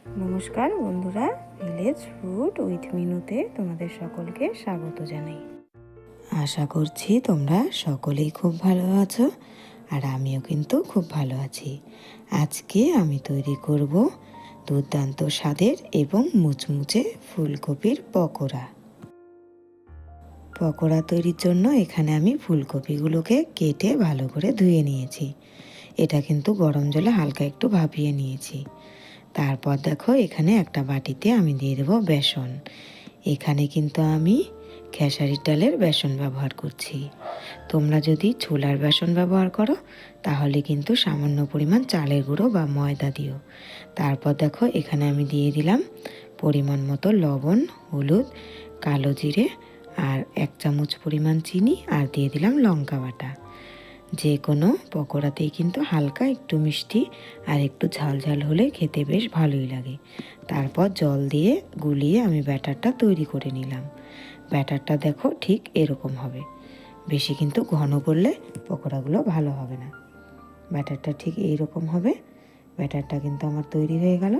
নমস্কার বন্ধুরা, village food with মিনুতে তোমাদের সকলকে স্বাগত জানাই। আশা করছি তোমরা সকলেই খুব ভালো আছো, আর আমিও কিন্তু খুব ভালো আছি। আজকে আমি তৈরি করব দুর্দান্ত স্বাদের এবং মুচমুচে ফুলকপির পকোড়া। পকোড়া তৈরির জন্য এখানে আমি ফুলকপিগুলোকে কেটে ভালো করে ধুয়ে নিয়েছি। এটা কিন্তু গরম জলে হালকা একটু ভাপিয়ে নিয়েছি। তারপর দেখো এখানে একটা বাটিতে আমি দিয়ে দেবো বেসন। এখানে কিন্তু আমি খেসারির ডালের বেসন ব্যবহার করছি। তোমরা যদি ছোলার বেসন ব্যবহার করো তাহলে কিন্তু সামান্য পরিমাণ চালের গুঁড়ো বা ময়দা দিও। তারপর দেখো এখানে আমি দিয়ে দিলাম পরিমাণ মতো লবণ, হলুদ, কালো জিরে আর 1 চামচ পরিমাণ চিনি, আর দিয়ে দিলাম লঙ্কা বাটা। যে কোনো পকোড়াতেই কিন্তু হালকা একটু মিষ্টি আর একটু ঝাল ঝাল হলে খেতে বেশ ভালোই লাগে। তারপর জল দিয়ে গুলিয়ে আমি ব্যাটারটা তৈরি করে নিলাম। ব্যাটারটা দেখো ঠিক এরকম হবে, বেশি কিন্তু ঘন করলে পকোড়াগুলো ভালো হবে না। ব্যাটারটা ঠিক এইরকম হবে। ব্যাটারটা কিন্তু আমার তৈরি হয়ে গেল।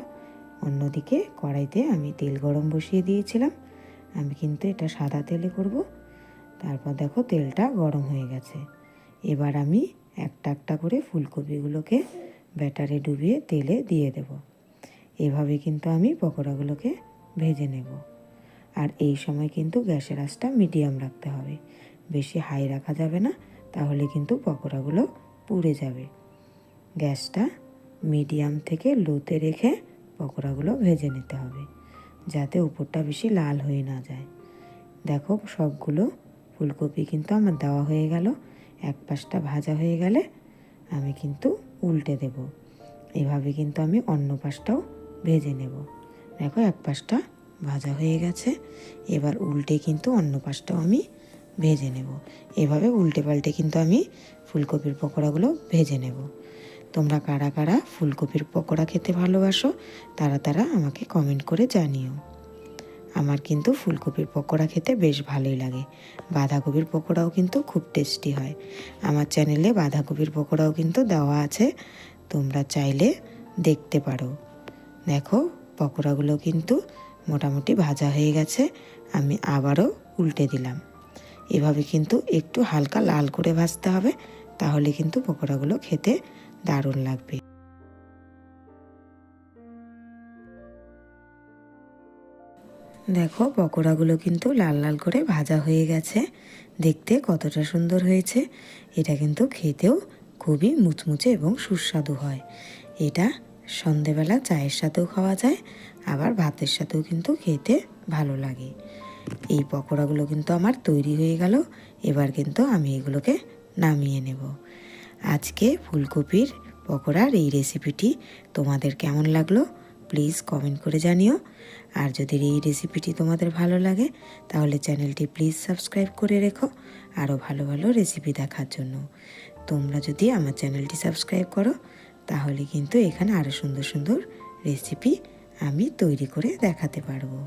অন্যদিকে কড়াইতে আমি তেল গরম বসিয়ে দিয়েছিলাম। আমি কিন্তু এটা সাদা তেলে করব। তারপর দেখো তেলটা গরম হয়ে গেছে। এবার আমি একটা একটা করে ফুলকপিগুলোকে ব্যাটারে ডুবিয়ে তেলে দিয়ে দেব। এভাবে কিন্তু আমি পকোড়াগুলোকে ভেজে নেব। আর এই সময় কিন্তু গ্যাসের আঁচটা মিডিয়াম রাখতে হবে, বেশি হাই রাখা যাবে না, তাহলে কিন্তু পকোড়াগুলো পুড়ে যাবে। গ্যাসটা মিডিয়াম থেকে লোতে রেখে পকোড়াগুলো ভেজে নিতে হবে, যাতে উপরটা বেশি লাল হয়ে না যায়। দেখো সবগুলো ফুলকপি কিন্তু আমার দেওয়া হয়ে গেল। এক পাশটা ভাজা হয়ে গেলে আমি কিন্তু উল্টে দেব। এভাবে কিন্তু আমি অন্য পাশটাও ভেজে নেব। দেখো এক পাশটা ভাজা হয়ে গেছে, এবার উল্টে কিন্তু অন্য পাশটাও আমি ভেজে নেব। এভাবে উল্টে পাল্টে কিন্তু আমি ফুলকপির পকোড়াগুলো ভেজে নেব। তোমরা কারা কারা ফুলকপির পকোড়া খেতে ভালোবাসো তারা আমাকে কমেন্ট করে জানিও। আমার কিন্তু ফুলকপির পকোড়া খেতে বেশ ভালোই লাগে। বাঁধাকপির পকোড়াও কিন্তু খুব টেস্টি হয়। আমার চ্যানেলে বাঁধাকপির পকোড়াও কিন্তু দেওয়া আছে, তোমরা চাইলে দেখতে পারো। দেখো পকোড়াগুলো কিন্তু মোটামুটি ভাজা হয়ে গেছে। আমি আবারও উল্টে দিলাম। এভাবে কিন্তু একটু হালকা লাল করে ভাজতে হবে, তাহলে কিন্তু পকোড়াগুলো খেতে দারুণ লাগবে। দেখো পকোড়াগুলো কিন্তু লাল লাল করে ভাজা হয়ে গেছে। দেখতে কতটা সুন্দর হয়েছে। এটা কিন্তু খেতেও খুবই মুচমুচে এবং সুস্বাদু হয়। এটা সন্ধেবেলা চায়ের সাথেও খাওয়া যায়, আবার ভাতের সাথেও কিন্তু খেতে ভালো লাগে। এই পকোড়াগুলো কিন্তু আমার তৈরি হয়ে গেল। এবার কিন্তু আমি এগুলোকে নামিয়ে নেব। আজকে ফুলকপির পকোড়ার এই রেসিপিটি তোমাদের কেমন লাগলো প্লিজ কমেন্ট করে জানিও। আর যদি এই রেসিপিটি তোমাদের ভালো লাগে তাহলে চ্যানেলটি প্লিজ সাবস্ক্রাইব করে রেখো আরও ভালো ভালো রেসিপি দেখার জন্য। তোমরা যদি আমার চ্যানেলটি সাবস্ক্রাইব করো তাহলে কিন্তু এখানে আরও সুন্দর সুন্দর রেসিপি আমি তৈরি করে দেখাতে পারবো।